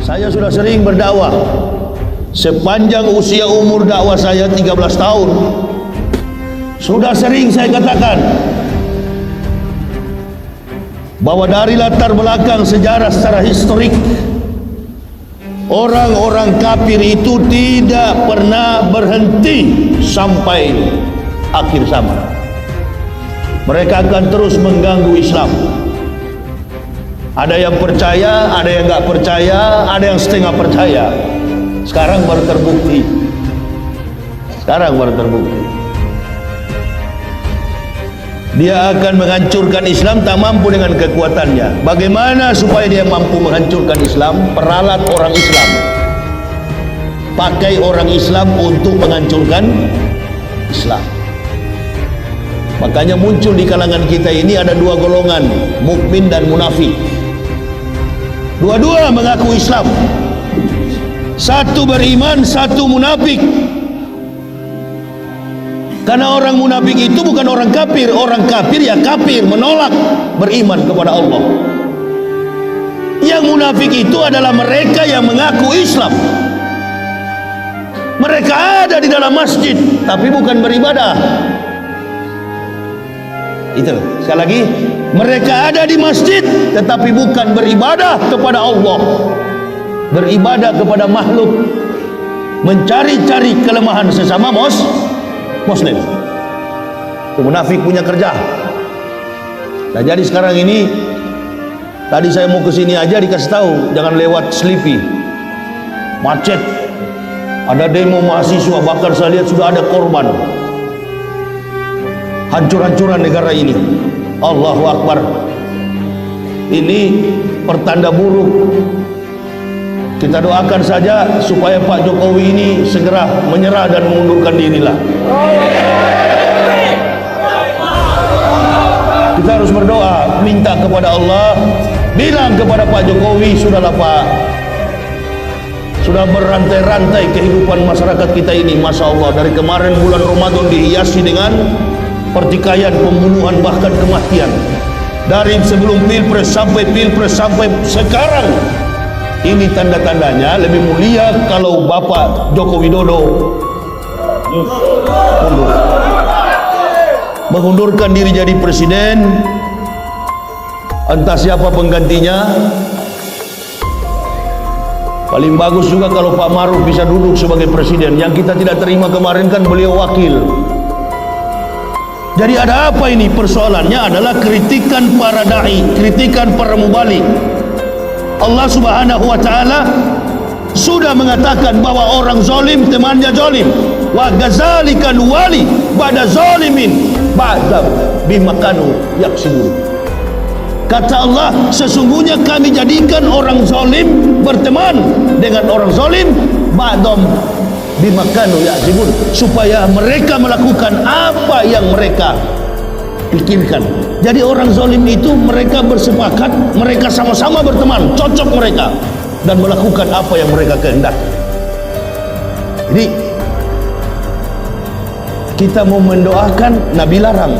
Saya sudah sering berdakwah. Sepanjang usia umur dakwah saya 13 tahun, sudah sering saya katakan bahwa dari latar belakang sejarah secara historik, orang-orang kafir itu tidak pernah berhenti sampai akhir zaman. Mereka akan terus mengganggu Islam. Ada yang percaya, ada yang nggak percaya, ada yang setengah percaya. Sekarang baru terbukti. Dia akan menghancurkan Islam, tak mampu dengan kekuatannya. Bagaimana supaya dia mampu menghancurkan Islam? Peralat orang Islam, pakai orang Islam untuk menghancurkan Islam. Makanya muncul di kalangan kita ini ada dua golongan, mukmin dan munafik. Dua-dua mengaku Islam, satu beriman, satu munafik. Karena orang munafik itu bukan orang kafir. Orang kafir ya kafir, menolak beriman kepada Allah. Yang munafik itu adalah mereka yang mengaku Islam. Mereka ada di dalam masjid tapi bukan beribadah. Itu sekali lagi, mereka ada di masjid tetapi bukan beribadah kepada Allah, beribadah kepada makhluk, mencari-cari kelemahan sesama Muslim. Itu munafik punya kerja. Nah, jadi sekarang ini, tadi saya mau kesini aja dikasih tahu jangan lewat Sleepy, macet, ada demo mahasiswa, bahkan saya lihat sudah ada korban. Hancur-hancuran negara ini. Allahu Akbar. Ini pertanda buruk. Kita doakan saja supaya Pak Jokowi ini segera menyerah dan mengundurkan dirilah. Kita harus berdoa, minta kepada Allah, bilang kepada Pak Jokowi, sudahlah Pak, sudah berantai-rantai kehidupan masyarakat kita ini. Masya Allah, dari kemarin bulan Ramadan dihiasi dengan pertikaian, pembunuhan, bahkan kematian. Dari sebelum pilpres sampai sekarang, ini tanda-tandanya lebih mulia kalau Bapak Joko Widodo mengundurkan diri jadi presiden. Entah siapa penggantinya. Paling bagus juga kalau Pak Maruf bisa duduk sebagai presiden. Yang kita tidak terima kemarin kan beliau wakil. Jadi ada apa ini? Persoalannya adalah kritikan para da'i, kritikan para mubalik. Allah Subhanahu wa ta'ala sudah mengatakan bahwa orang zalim temannya zalim. Wa gazalika nuwali ba'da zalimin ba'da bima kanu yaksibun. Kata Allah, sesungguhnya kami jadikan orang zalim berteman dengan orang zalim ba'dam bima kanu yaksibun, supaya mereka melakukan apa yang mereka pikirkan. Jadi orang zalim itu mereka bersepakat, mereka sama-sama berteman, cocok mereka dan melakukan apa yang mereka kehendaki. Jadi kita mau mendoakan, Nabi larang.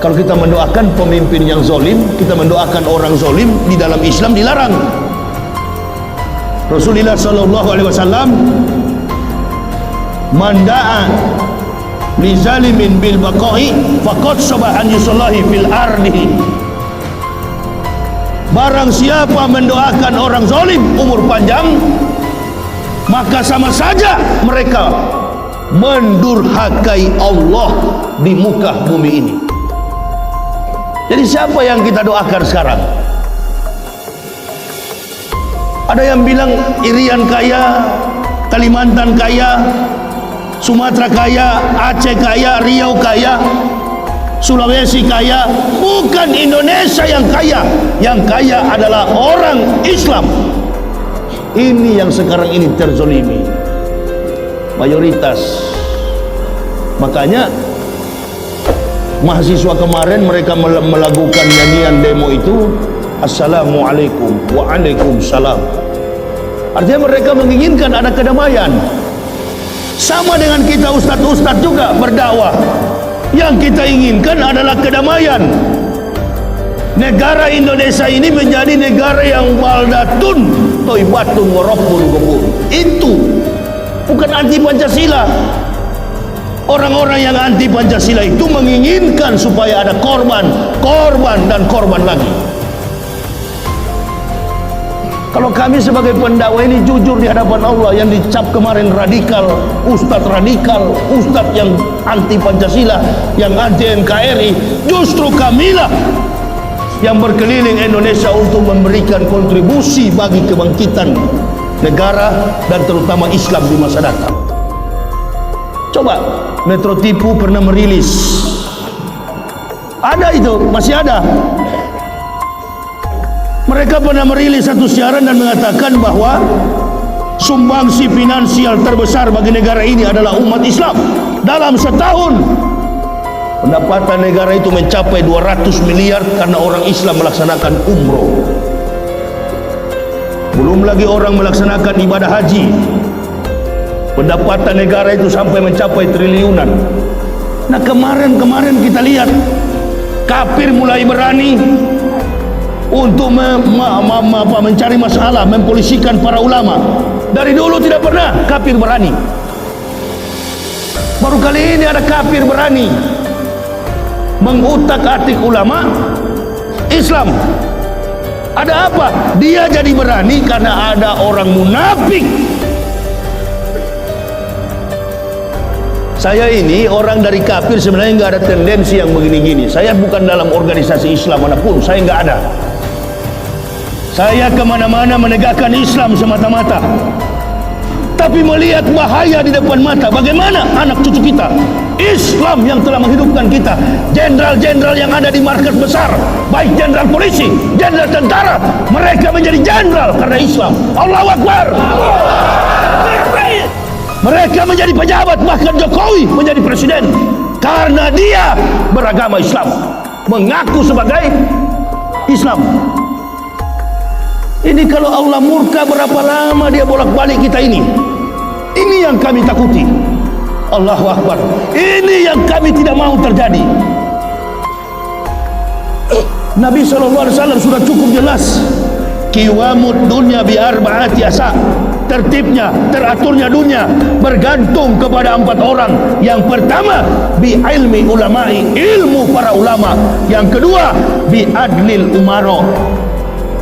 Kalau kita mendoakan pemimpin yang zalim, kita mendoakan orang zalim di dalam Islam dilarang. Rasulullah sallallahu alaihi wasallam, man da'a li zalimin bil baqa'i faqad sabahan yusallahi fil ardihi. Barang siapa mendoakan orang zalim umur panjang, maka sama saja mereka mendurhakai Allah di muka bumi ini. Jadi siapa yang kita doakan sekarang? Ada yang bilang Irian kaya, Kalimantan kaya, Sumatera kaya, Aceh kaya, Riau kaya, Sulawesi kaya. Bukan Indonesia yang kaya. Yang kaya adalah orang Islam. Ini yang sekarang ini terzolimi, mayoritas. Makanya mahasiswa kemarin mereka melakukan nyanyian demo itu, Assalamualaikum, Waalaikumsalam. Artinya mereka menginginkan ada kedamaian. Sama dengan kita ustadz-ustadz juga berdakwah. Yang kita inginkan adalah kedamaian. Negara Indonesia ini menjadi negara yang baldatun toibatun warabbun ghafur. Itu bukan anti Pancasila. Orang-orang yang anti Pancasila itu menginginkan supaya ada korban, dan korban lagi. Kalau kami sebagai pendakwa ini jujur di hadapan Allah, yang dicap kemarin radikal, ustadz yang anti Pancasila, yang anti NKRI, justru kamilah yang berkeliling Indonesia untuk memberikan kontribusi bagi kebangkitan negara dan terutama Islam di masa datang. Coba Metro Tipu pernah merilis, ada itu, masih ada. Mereka pernah merilis satu siaran dan mengatakan bahwa sumbangsi finansial terbesar bagi negara ini adalah umat Islam. Dalam setahun pendapatan negara itu mencapai 200 miliar karena orang Islam melaksanakan umroh. Belum lagi orang melaksanakan ibadah haji. Pendapatan negara itu sampai mencapai triliunan. Nah, kemarin kita lihat kafir mulai berani untuk mencari masalah, mempolisikan para ulama. Dari dulu tidak pernah kafir berani. Baru kali ini ada kafir berani mengutak-atik ulama Islam. Ada apa? Dia jadi berani karena ada orang munafik. Saya ini orang dari kafir sebenarnya nggak ada tendensi yang begini-gini. Saya bukan dalam organisasi Islam manapun, saya nggak ada. Saya kemana-mana menegakkan Islam semata-mata. Tapi melihat bahaya di depan mata, bagaimana anak cucu kita, Islam yang telah menghidupkan kita, jenderal-jenderal yang ada di markas besar, baik jenderal polisi, jenderal tentara, mereka menjadi jenderal karena Islam. Allahu Akbar. Mereka menjadi pejabat, bahkan Jokowi menjadi presiden karena dia beragama Islam, mengaku sebagai Islam. Ini kalau Allah murka, berapa lama dia bolak-balik kita ini? Ini yang kami takuti. Allahu Akbar. Ini yang kami tidak mau terjadi. Nabi SAW sudah cukup jelas. Qiwamud dunya bi arba'ati asa. Tertibnya, teraturnya dunia bergantung kepada 4 orang. Yang pertama, bi ilmi ulama'i, ilmu para ulama. Yang kedua, bi adlil umaro.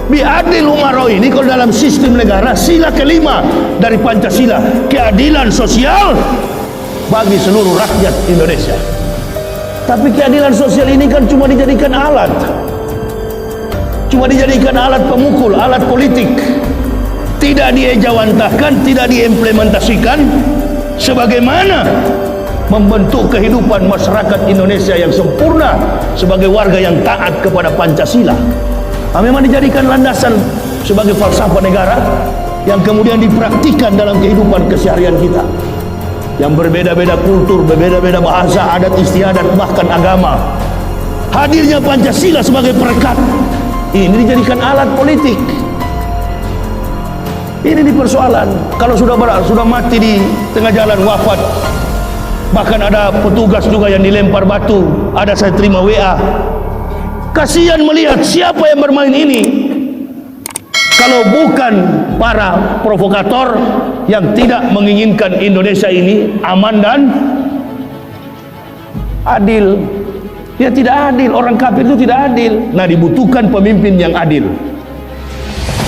Biadil umaro ini kalau dalam sistem negara sila kelima dari Pancasila, keadilan sosial bagi seluruh rakyat Indonesia. Tapi keadilan sosial ini kan cuma dijadikan alat, pemukul, alat politik. Tidak diejawantahkan, tidak diimplementasikan sebagaimana membentuk kehidupan masyarakat Indonesia yang sempurna sebagai warga yang taat kepada Pancasila. Memang dijadikan landasan sebagai falsafah negara yang kemudian dipraktikkan dalam kehidupan keseharian kita, yang berbeda-beda kultur, berbeda-beda bahasa, adat istiadat, bahkan agama. Hadirnya Pancasila sebagai perekat ini dijadikan alat politik. Ini persoalan. Kalau sudah mati di tengah jalan, wafat, bahkan ada petugas juga yang dilempar batu, ada saya terima WA. Kasihan melihat siapa yang bermain ini. Kalau bukan para provokator yang tidak menginginkan Indonesia ini aman dan adil. Ya tidak adil, orang kafir itu tidak adil. Nah, dibutuhkan pemimpin yang adil.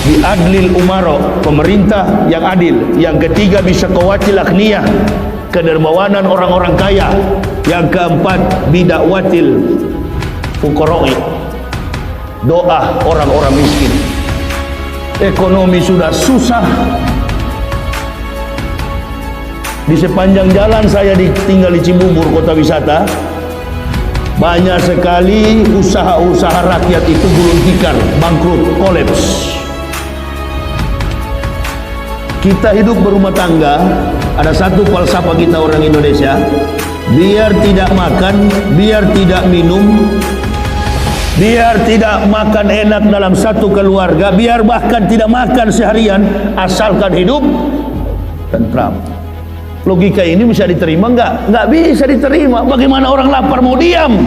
Bi adlil umaro, pemerintah yang adil. Yang ketiga, bisa qawatil aghniyah, kedermawanan orang-orang kaya. Yang keempat, bidakwatil fuqara'i, doa orang-orang miskin. Ekonomi sudah susah. Di sepanjang jalan saya tinggal di Cibubur, kota wisata, banyak sekali usaha-usaha rakyat itu gulung tikar, bangkrut, kolaps. Kita hidup berumah tangga, ada satu falsafah kita orang Indonesia, biar tidak makan, biar tidak minum, biar tidak makan enak dalam satu keluarga, biar bahkan tidak makan seharian, asalkan hidup tentram. Logika ini bisa diterima enggak? Enggak bisa diterima. Bagaimana orang lapar mau diam?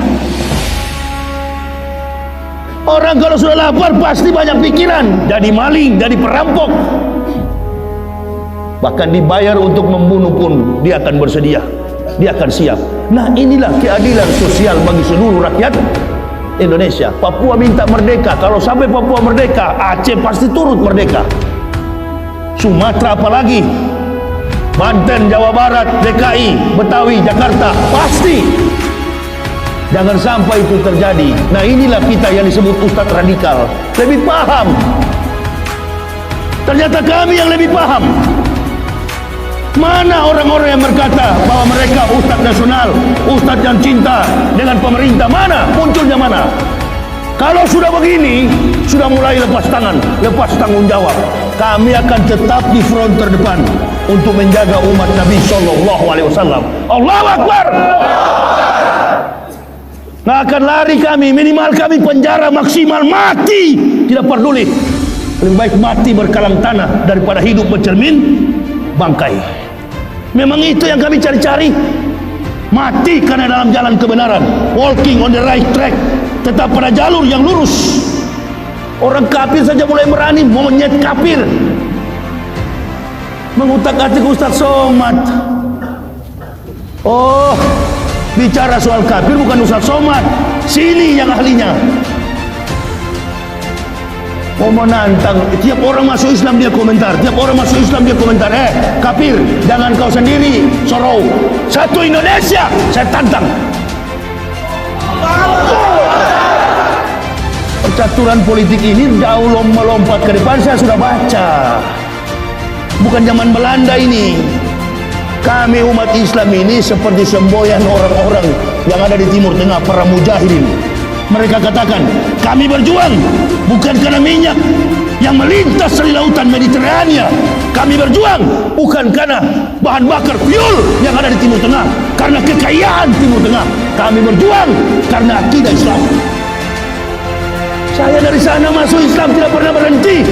Orang kalau sudah lapar pasti banyak pikiran, jadi maling, jadi perampok. Bahkan dibayar untuk membunuh pun dia akan bersedia, dia akan siap. Nah, inilah keadilan sosial bagi seluruh rakyat Indonesia. Papua minta merdeka, kalau sampai Papua merdeka, Aceh pasti turut merdeka. Sumatera apalagi, Banten, Jawa Barat, DKI, Betawi, Jakarta, pasti. Jangan sampai itu terjadi. Nah, inilah kita yang disebut ustadz radikal, lebih paham. Ternyata kami yang lebih paham. Mana orang-orang yang berkata bahwa mereka ustadz nasional, ustadz yang cinta dengan pemerintah? Mana? Munculnya mana? Kalau sudah begini, sudah mulai lepas tangan, lepas tanggung jawab. Kami akan tetap di front terdepan untuk menjaga umat Nabi Sallallahu Alaihi Wasallam. Allahu Akbar. Nggak akan lari kami, minimal kami penjara, maksimal mati, tidak peduli. Lebih baik mati berkalang tanah daripada hidup bercermin bangkai. Memang itu yang kami cari-cari. Mati karena dalam jalan kebenaran, walking on the right track, tetap pada jalur yang lurus. Orang kafir saja mulai berani monyet kafir, mengutak-atik Ustaz Somad. Oh, bicara soal kafir bukan Ustaz Somad, sini yang ahlinya. Mau menantang, tiap orang masuk Islam dia komentar, tiap orang masuk Islam dia komentar. Kafir, jangan kau sendiri, sorrow. Satu Indonesia, saya tantang. Percaturan politik ini jauh melompat ke depan, saya sudah baca. Bukan zaman Belanda ini. Kami umat Islam ini seperti semboyan orang-orang yang ada di Timur Tengah, para mujahidin. Mereka katakan, kami berjuang bukan karena minyak yang melintas dari lautan Mediterania. Kami berjuang bukan karena bahan bakar fuel yang ada di Timur Tengah, karena kekayaan Timur Tengah. Kami berjuang karena akidah Islam. Saya dari sana masuk Islam tidak pernah berhenti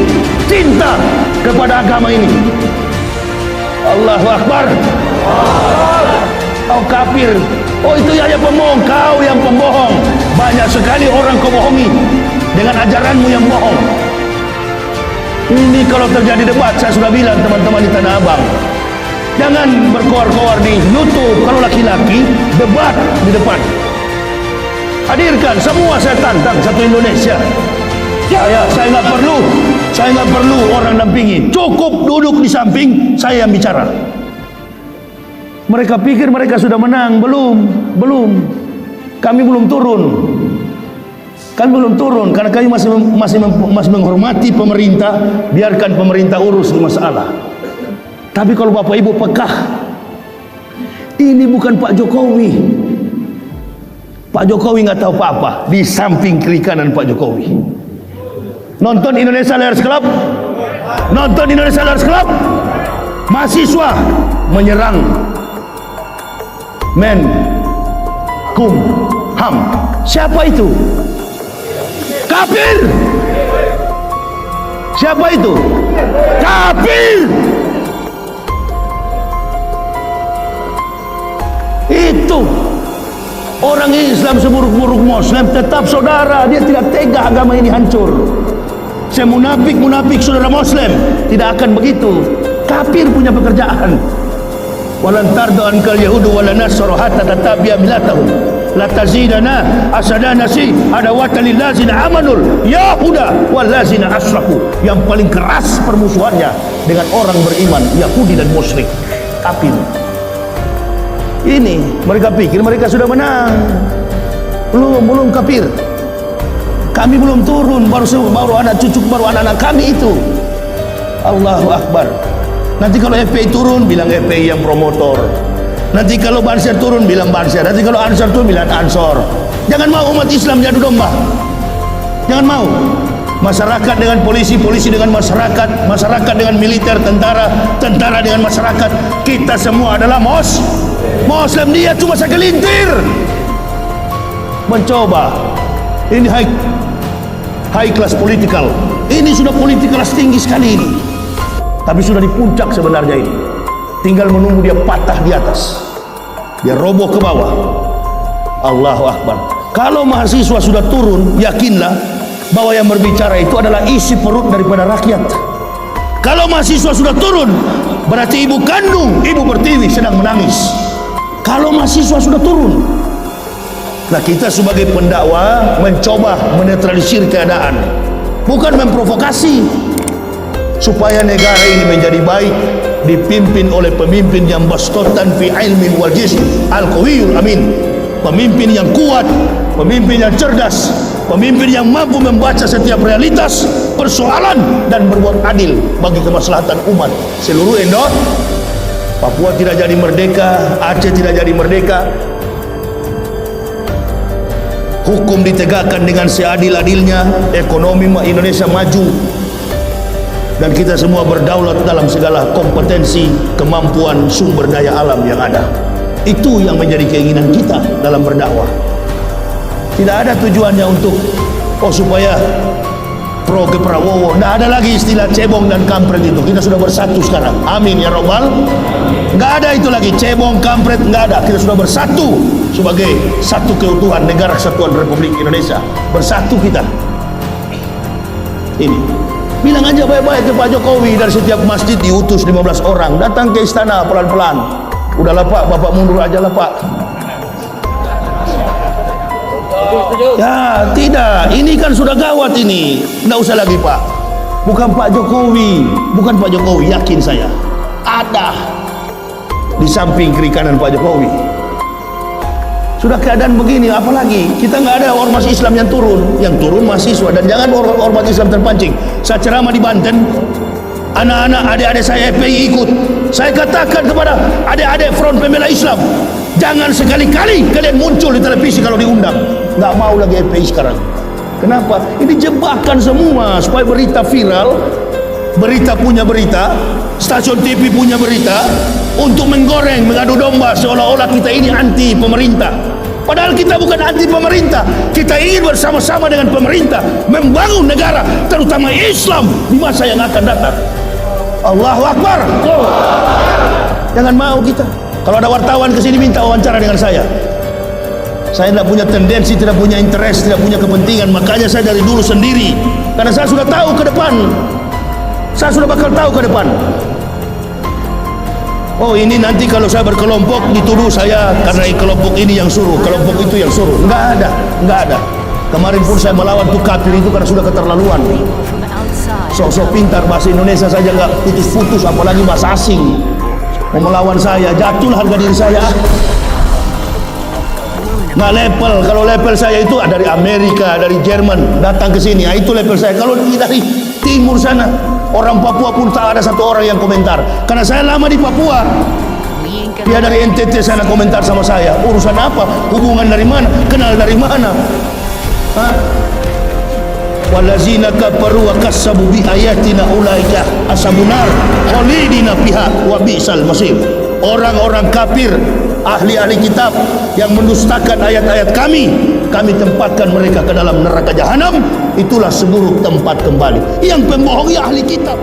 cinta kepada agama ini. Allahu Akbar. Kau kafir, oh itu hanya pembohong, kau yang pembohong. Banyak sekali orang kau bohongi dengan ajaranmu yang bohong. Ini kalau terjadi debat, saya sudah bilang teman-teman di Tanah Abang, jangan berkoar-koar di YouTube. Kalau laki-laki debat di depan, hadirkan semua, saya tantang satu Indonesia. Saya nggak perlu orang dampingi, cukup duduk di samping, saya yang bicara. Mereka pikir mereka sudah menang, belum. Kami belum turun. Kami belum turun karena kami masih menghormati pemerintah. Biarkan pemerintah urus masalah. Tapi kalau Bapak Ibu pekah, ini bukan Pak Jokowi. Pak Jokowi nggak tahu apa-apa. Di samping kiri kanan Pak Jokowi. Nonton Indonesia Liars Club, nonton Indonesia Liars Club. Mahasiswa menyerang Menkumham. Siapa itu? Kafir. Siapa itu? Kafir. Itu orang Islam seburuk-buruk Muslim tetap saudara. Dia tidak tega agama ini hancur. Saya munafik saudara Muslim, tidak akan begitu. Kafir punya pekerjaan. Walan tarda ankal yahudu wala nasara hatta tatabia milatahum la tazidana asadana si adawata lil ladzina amanul yahuda wal ladzina asyraku. Yang paling keras permusuhannya dengan orang beriman Yahudi dan musyrik, kafir. Ini mereka pikir mereka sudah menang. Belum kafir. Kami belum turun, baru anak cucu, baru anak-anak kami itu. Allahu Akbar. Nanti kalau FPI turun, bilang FPI yang promotor. Nanti kalau Banser turun, bilang Banser. Nanti kalau Ansor turun, bilang Ansor. Jangan mau umat Islam diadu domba. Jangan mau. Masyarakat dengan polisi, polisi dengan masyarakat, masyarakat dengan militer, tentara dengan masyarakat. Kita semua adalah Muslim. Dia cuma segelintir mencoba. Ini high class political. Ini sudah politik kelas tinggi sekali ini. Tapi sudah di puncak sebenarnya ini. tinggal menunggu dia patah di atas, dia roboh ke bawah. Allahu Akbar. Kalau mahasiswa sudah turun, yakinlah bahwa yang berbicara itu adalah isi perut daripada rakyat. Kalau mahasiswa sudah turun, berarti ibu kandung, ibu pertiwi sedang menangis. Kalau mahasiswa sudah turun, nah kita sebagai pendakwa mencoba menetralisir keadaan, bukan memprovokasi, supaya negara ini menjadi baik, dipimpin oleh pemimpin yang bastotan fi ilmin wal jism al-qawiyul amin, pemimpin yang kuat, pemimpin yang cerdas, pemimpin yang mampu membaca setiap realitas persoalan dan berbuat adil bagi kemaslahatan umat seluruh Indonesia. Papua tidak jadi merdeka, Aceh tidak jadi merdeka, hukum ditegakkan dengan seadil-adilnya, ekonomi Indonesia maju, dan kita semua berdaulat dalam segala kompetensi, kemampuan, sumber daya alam yang ada. Itu yang menjadi keinginan kita dalam berdakwah. Tidak ada tujuannya untuk supaya pro ke Prabowo. Tidak ada lagi istilah cebong dan kampret itu. Kita sudah bersatu sekarang. Amin ya robbal. Nggak ada itu lagi cebong kampret, nggak ada. Kita sudah bersatu sebagai satu keutuhan negara kesatuan Republik Indonesia. Bersatu kita. Ini bilang aja baik-baik ke Pak Jokowi. Dari setiap masjid diutus 15 orang datang ke istana pelan-pelan. Udahlah Pak, Bapak mundur aja lah Pak. Ya tidak, ini kan sudah gawat ini. Nggak usah lagi Pak. Bukan Pak Jokowi, bukan Pak Jokowi, yakin saya ada di samping kiri kanan Pak Jokowi. Sudah keadaan begini, apalagi kita nggak ada ormas Islam yang turun mahasiswa. Dan jangan ormas Islam terpancing. Saya ceramah di Banten, anak-anak adik-adik saya FPI ikut. Saya katakan kepada adik-adik Front Pembela Islam, jangan sekali-kali kalian muncul di televisi kalau diundang. Nggak mau lagi FPI sekarang. Kenapa? Ini jebakan semua supaya berita viral, berita punya berita, stasiun TV punya berita, untuk menggoreng, mengadu domba seolah-olah kita ini anti pemerintah. Padahal kita bukan anti pemerintah. Kita ingin bersama-sama dengan pemerintah membangun negara, terutama Islam di masa yang akan datang. Allahu Akbar. Jangan mau kita. Kalau ada wartawan kesini minta wawancara dengan saya tidak punya tendensi, tidak punya interest, tidak punya kepentingan. Makanya saya dari dulu sendiri, karena saya sudah tahu ke depan, saya sudah bakal tahu ke depan. Oh ini nanti kalau saya berkelompok dituduh saya karena kelompok ini yang suruh, kelompok itu yang suruh. Nggak ada. Kemarin pun saya melawan tuh kafir itu karena sudah keterlaluan. Sok-sok pintar bahasa Indonesia saja nggak putus-putus, apalagi bahasa asing. Mau melawan saya, jatuhlah harga diri saya. Nggak level. Kalau level saya itu dari Amerika, dari Jerman datang ke sini, itu level saya. Kalau dari timur sana, orang Papua pun tak ada satu orang yang komentar, karena saya lama di Papua. Dia dari NTT sana komentar sama saya, urusan apa, hubungan dari mana, kenal dari mana. Walazina kafaru wa kassabu bi ayatina ulaika ashabunar khalidina fiha wa bi'sal masir. Orang-orang kafir, ahli-ahli kitab yang mendustakan ayat-ayat kami tempatkan mereka ke dalam neraka jahanam. Itulah seburuk tempat kembali. Yang pembohong ya ahli kitab.